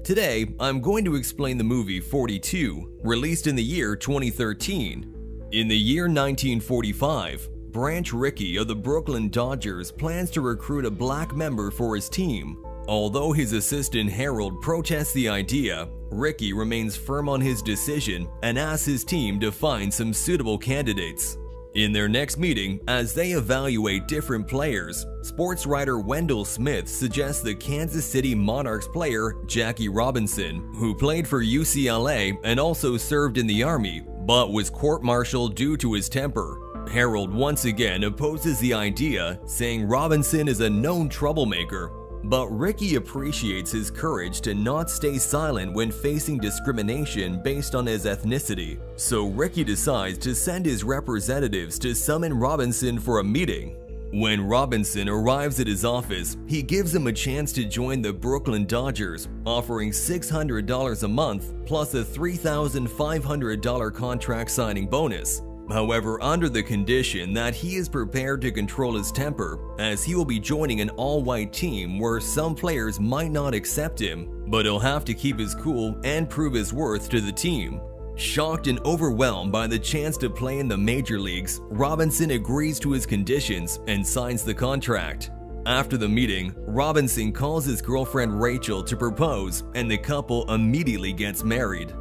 Today, I'm going to explain the movie 42, released in the year 2013. In the year 1945, Branch Rickey of the Brooklyn Dodgers plans to recruit a black member for his team. Although his assistant Harold protests the idea, Rickey remains firm on his decision and asks his team to find some suitable candidates. In their next meeting, as they evaluate different players, sports writer Wendell Smith suggests the Kansas City Monarchs player Jackie Robinson, who played for UCLA and also served in the Army, but was court-martialed due to his temper. Harold once again opposes the idea, saying Robinson is a known troublemaker. But Rickey appreciates his courage to not stay silent when facing discrimination based on his ethnicity. So Rickey decides to send his representatives to summon Robinson for a meeting. When Robinson arrives at his office, he gives him a chance to join the Brooklyn Dodgers, offering $600 a month plus a $3,500 contract signing bonus. However, under the condition that he is prepared to control his temper, as he will be joining an all-white team where some players might not accept him, but he'll have to keep his cool and prove his worth to the team. Shocked and overwhelmed by the chance to play in the major leagues, Robinson agrees to his conditions and signs the contract. After the meeting, Robinson calls his girlfriend Rachel to propose, and the couple immediately gets married.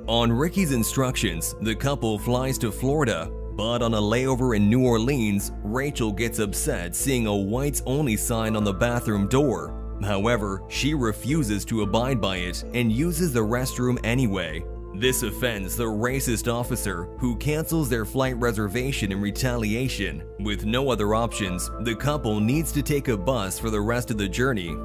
On Rickey's instructions, the couple flies to Florida, but on a layover in New Orleans, Rachel gets upset seeing a whites-only sign on the bathroom door. However, she refuses to abide by it and uses the restroom anyway. This offends the racist officer, who cancels their flight reservation in retaliation. With no other options, the couple needs to take a bus for the rest of the journey.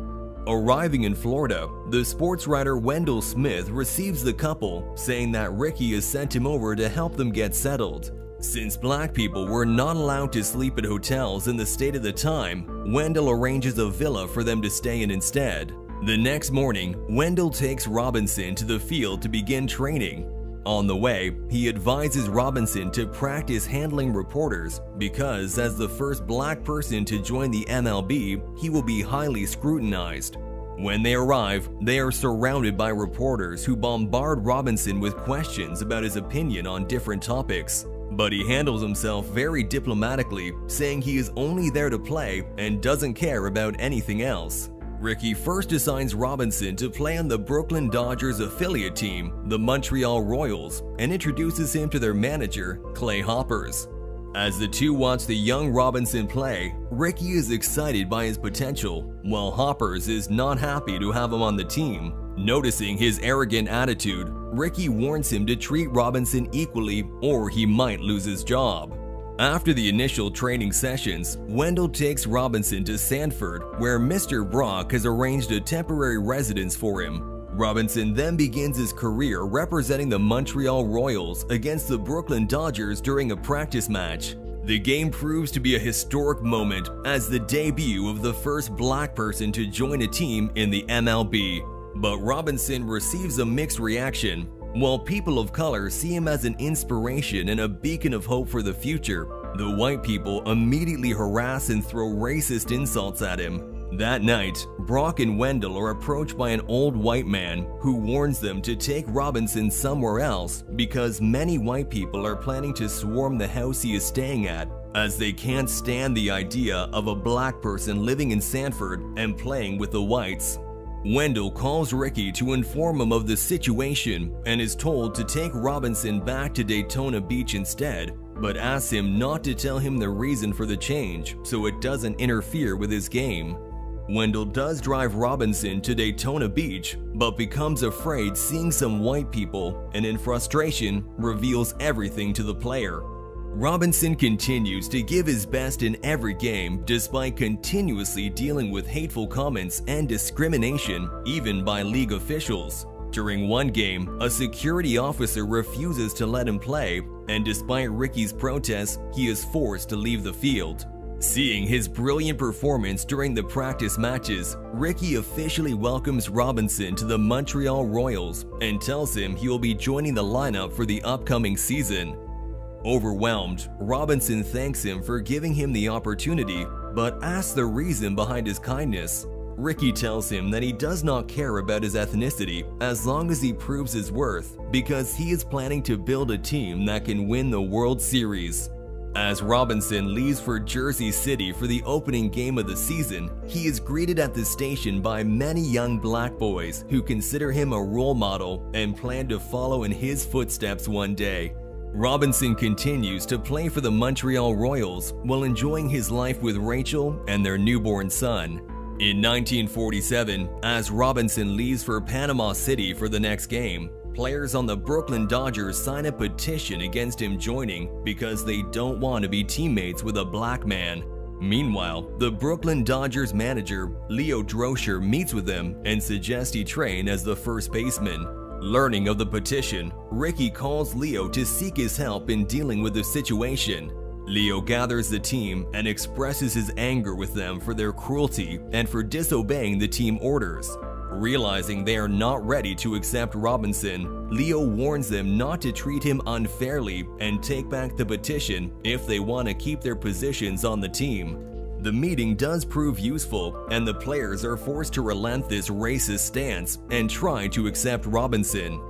Arriving in Florida, the sports writer Wendell Smith receives the couple, saying that Rickey has sent him over to help them get settled. Since black people were not allowed to sleep at hotels in the state at the time, Wendell arranges a villa for them to stay in instead. The next morning, Wendell takes Robinson to the field to begin training. On the way, he advises Robinson to practice handling reporters because, as the first black person to join the MLB, he will be highly scrutinized. When they arrive, they are surrounded by reporters who bombard Robinson with questions about his opinion on different topics. But he handles himself very diplomatically, saying he is only there to play and doesn't care about anything else. Rickey first assigns Robinson to play on the Brooklyn Dodgers affiliate team, the Montreal Royals, and introduces him to their manager, Clay Hoppers. As the two watch the young Robinson play, Rickey is excited by his potential, while Hoppers is not happy to have him on the team. Noticing his arrogant attitude, Rickey warns him to treat Robinson equally or he might lose his job. After the initial training sessions, Wendell takes Robinson to Sanford, where Mr. Brock has arranged a temporary residence for him. Robinson then begins his career representing the Montreal Royals against the Brooklyn Dodgers during a practice match. The game proves to be a historic moment as the debut of the first black person to join a team in the MLB. But Robinson receives a mixed reaction. While people of color see him as an inspiration and a beacon of hope for the future, the white people immediately harass and throw racist insults at him. That night, Brock and Wendell are approached by an old white man who warns them to take Robinson somewhere else because many white people are planning to swarm the house he is staying at, as they can't stand the idea of a black person living in Sanford and playing with the whites. Wendell calls Rickey to inform him of the situation and is told to take Robinson back to Daytona Beach instead, but asks him not to tell him the reason for the change so it doesn't interfere with his game. Wendell does drive Robinson to Daytona Beach, but becomes afraid seeing some white people and in frustration reveals everything to the player. Robinson continues to give his best in every game despite continuously dealing with hateful comments and discrimination, even by league officials. During one game, a security officer refuses to let him play, and despite Rickey's protests, he is forced to leave the field. Seeing his brilliant performance during the practice matches, Rickey officially welcomes Robinson to the Montreal Royals and tells him he will be joining the lineup for the upcoming season. Overwhelmed, Robinson thanks him for giving him the opportunity, but asks the reason behind his kindness. Ricky tells him that he does not care about his ethnicity as long as he proves his worth, because he is planning to build a team that can win the World Series. As Robinson leaves for Jersey City for the opening game of the season, he is greeted at the station by many young black boys who consider him a role model and plan to follow in his footsteps one day. Robinson continues to play for the Montreal Royals while enjoying his life with Rachel and their newborn son. In 1947, as Robinson leaves for Panama City for the next game, players on the Brooklyn Dodgers sign a petition against him joining because they don't want to be teammates with a black man. Meanwhile, the Brooklyn Dodgers manager, Leo Durocher, meets with him and suggests he train as the first baseman. Learning of the petition, Ricky calls Leo to seek his help in dealing with the situation. Leo gathers the team and expresses his anger with them for their cruelty and for disobeying the team orders. Realizing they are not ready to accept Robinson, Leo warns them not to treat him unfairly and take back the petition if they want to keep their positions on the team. The meeting does prove useful, and the players are forced to relent this racist stance and try to accept Robinson.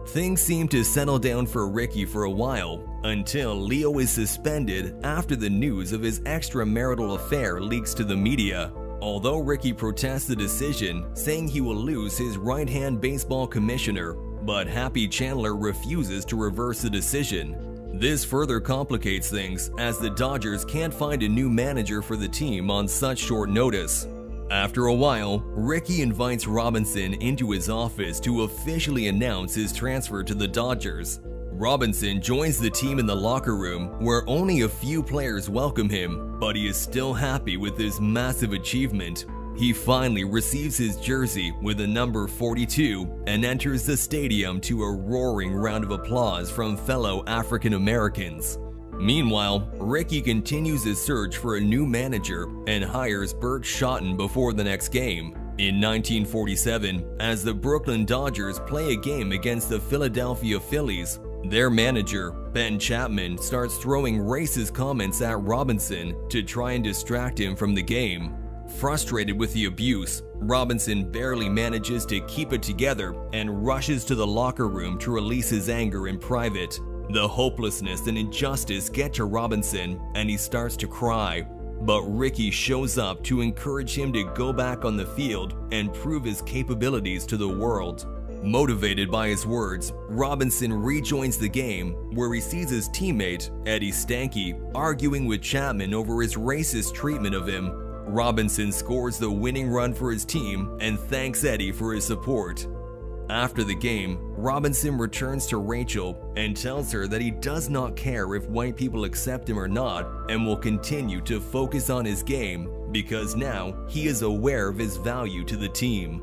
Things seem to settle down for Ricky for a while, until Leo is suspended after the news of his extramarital affair leaks to the media. Although Ricky protests the decision, saying he will lose his right-hand baseball commissioner, but Happy Chandler refuses to reverse the decision. This further complicates things as the Dodgers can't find a new manager for the team on such short notice. After a while, Ricky invites Robinson into his office to officially announce his transfer to the Dodgers. Robinson joins the team in the locker room, where only a few players welcome him, but he is still happy with this massive achievement. He finally receives his jersey with the number 42 and enters the stadium to a roaring round of applause from fellow African Americans. Meanwhile, Ricky continues his search for a new manager and hires Bert Shotton before the next game. In 1947, as the Brooklyn Dodgers play a game against the Philadelphia Phillies, their manager, Ben Chapman, starts throwing racist comments at Robinson to try and distract him from the game. Frustrated with the abuse, Robinson barely manages to keep it together and rushes to the locker room to release his anger in private. The hopelessness and injustice get to Robinson and he starts to cry, but Ricky shows up to encourage him to go back on the field and prove his capabilities to the world. Motivated by his words, Robinson rejoins the game, where he sees his teammate, Eddie Stanky, arguing with Chapman over his racist treatment of him. Robinson scores the winning run for his team and thanks Eddie for his support. After the game, Robinson returns to Rachel and tells her that he does not care if white people accept him or not and will continue to focus on his game because now he is aware of his value to the team.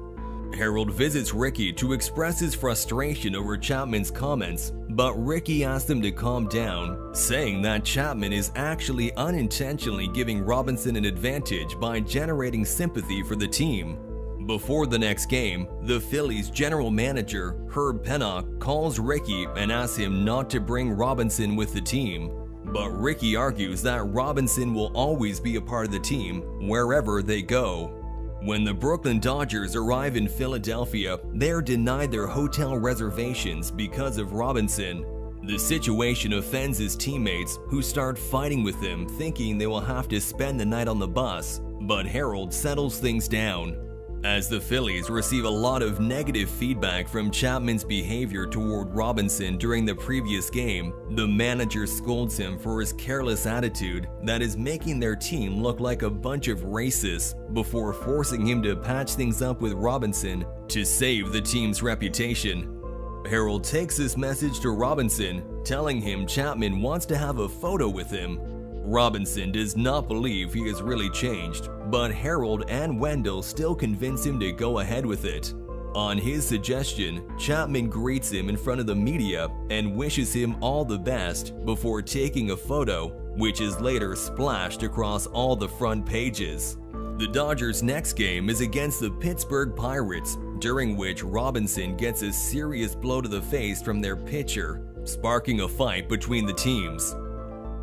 Harold visits Ricky to express his frustration over Chapman's comments, but Ricky asks him to calm down, saying that Chapman is actually unintentionally giving Robinson an advantage by generating sympathy for the team. Before the next game, the Phillies' general manager, Herb Pennock, calls Ricky and asks him not to bring Robinson with the team. But Ricky argues that Robinson will always be a part of the team wherever they go. When the Brooklyn Dodgers arrive in Philadelphia, they are denied their hotel reservations because of Robinson. The situation offends his teammates, who start fighting with him, thinking they will have to spend the night on the bus, but Harold settles things down. As the Phillies receive a lot of negative feedback from Chapman's behavior toward Robinson during the previous game, the manager scolds him for his careless attitude that is making their team look like a bunch of racists, before forcing him to patch things up with Robinson to save the team's reputation. Harold takes this message to Robinson, telling him Chapman wants to have a photo with him. Robinson does not believe he has really changed, but Harold and Wendell still convince him to go ahead with it. On his suggestion, Chapman greets him in front of the media and wishes him all the best before taking a photo, which is later splashed across all the front pages. The Dodgers' next game is against the Pittsburgh Pirates, during which Robinson gets a serious blow to the face from their pitcher, sparking a fight between the teams.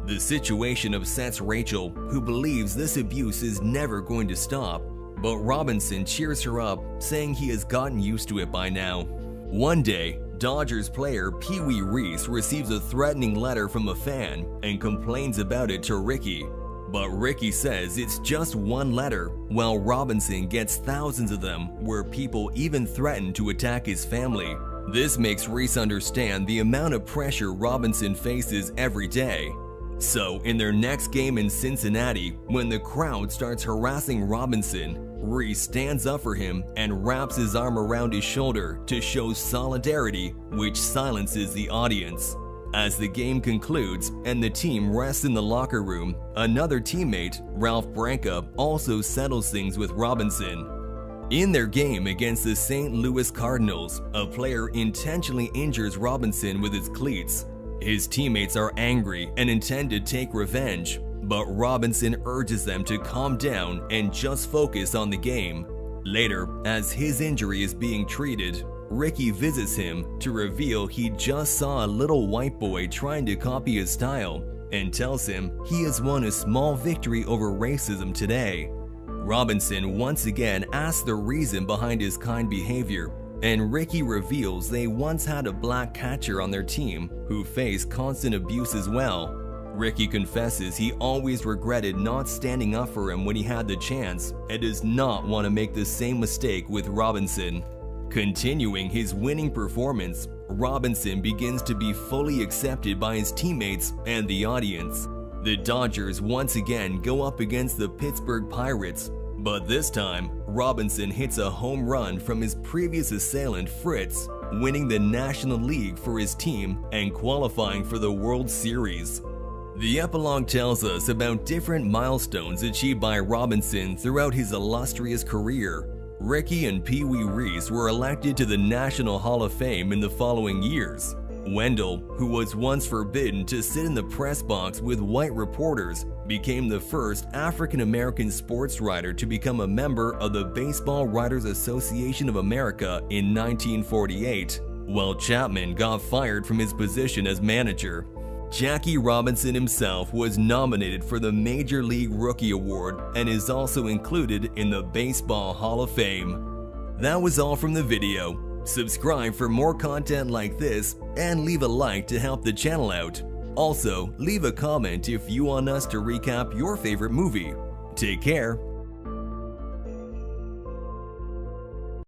The situation upsets Rachel, who believes this abuse is never going to stop, but Robinson cheers her up, saying he has gotten used to it by now. One day, Dodgers player Pee Wee Reese receives a threatening letter from a fan and complains about it to Ricky. But Ricky says it's just one letter, while Robinson gets thousands of them where people even threaten to attack his family. This makes Reese understand the amount of pressure Robinson faces every day. So, in their next game in Cincinnati, when the crowd starts harassing Robinson, Reese stands up for him and wraps his arm around his shoulder to show solidarity, which silences the audience. As the game concludes and the team rests in the locker room, another teammate, Ralph Branca, also settles things with Robinson. In their game against the St. Louis Cardinals, a player intentionally injures Robinson with his cleats. His teammates are angry and intend to take revenge, but Robinson urges them to calm down and just focus on the game. Later, as his injury is being treated, Ricky visits him to reveal he just saw a little white boy trying to copy his style and tells him he has won a small victory over racism today. Robinson once again asks the reason behind his kind behavior, and Ricky reveals they once had a black catcher on their team who faced constant abuse as well. Ricky confesses he always regretted not standing up for him when he had the chance and does not want to make the same mistake with Robinson. Continuing his winning performance, Robinson begins to be fully accepted by his teammates and the audience. The Dodgers once again go up against the Pittsburgh Pirates, but this time, Robinson hits a home run from his previous assailant Fritz, winning the National League for his team and qualifying for the World Series. The epilogue tells us about different milestones achieved by Robinson throughout his illustrious career. Ricky and Pee Wee Reese were elected to the National Hall of Fame in the following years. Wendell, who was once forbidden to sit in the press box with white reporters, became the first African-American sports writer to become a member of the Baseball Writers Association of America in 1948, while Chapman got fired from his position as manager. Jackie Robinson himself was nominated for the Major League Rookie Award and is also included in the Baseball Hall of Fame. That was all from the video. Subscribe for more content like this and leave a like to help the channel out. Also, leave a comment if you want us to recap your favorite movie. Take care